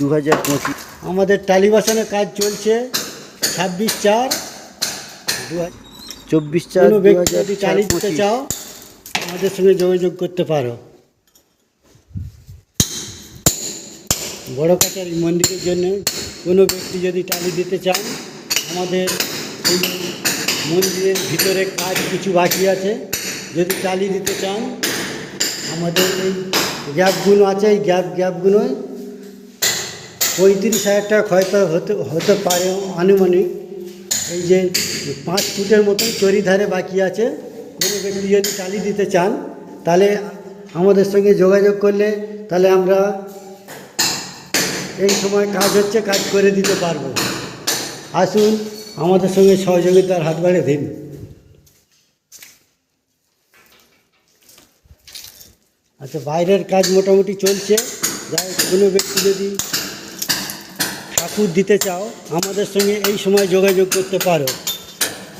2025। আমাদের টালি বসানোর কাজ চলছে 26/4 24/4 কোনো ব্যক্তি যদি টালি দিতে 2025। চাও আমাদের সঙ্গে যোগাযোগ করতে পারো। বড় কাছারি মন্দিরের জন্য কোনো ব্যক্তি যদি টালি দিতে চান, আমাদের এই মন্দিরের ভিতরে কাজ কিছু বাকি আছে, যদি টালি দিতে চান আমাদের এই গ্যাপগুলো আছে, এই গ্যাপগুলোয় 35,000 টাকা খরচা হতে পারে আনুমানিক। এই যে 5 ফুটের মতন চরিধারে বাকি আছে, কোনো ব্যক্তি যদি টালি দিতে চান তাহলে আমাদের সঙ্গে যোগাযোগ করলে তাহলে আমরা এই সময় কাজ হচ্ছে, কাজ করে দিতে পারবো। আসুন আমাদের সঙ্গে সহযোগিতার হাত বাড়িয়ে দিন। আচ্ছা, বাইরের কাজ মোটামুটি চলছে। যাই কোনো ব্যক্তি যদি ঠাকুর দিতে চাও আমাদের সঙ্গে এই সময় যোগাযোগ করতে পারো।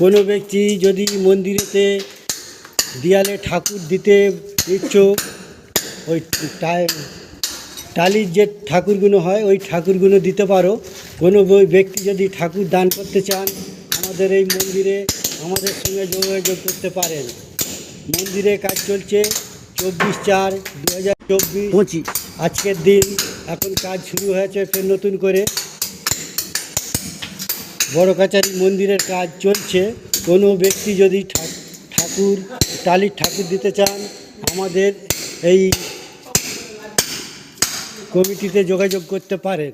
কোনো ব্যক্তি যদি মন্দিরেতে দেয়ালে ঠাকুর দিতে ইচ্ছুক, ওই টালির যে ঠাকুরগুলো হয় ওই ঠাকুরগুলো দিতে পারো। কোনো ব্যক্তি যদি ঠাকুর দান করতে চান আমাদের এই মন্দিরে আমাদের সঙ্গে যোগাযোগ করতে পারেন। মন্দিরে কাজ চলছে 24/4 2025 আজকের দিন। এখন কাজ শুরু হয়েছে ফের নতুন করে। বড় কাছারি মন্দিরের কাজ চলছে। কোনো ব্যক্তি যদি টালির ঠাকুর দিতে চান আমাদের এই কমিটিতে যোগাযোগ করতে পারেন।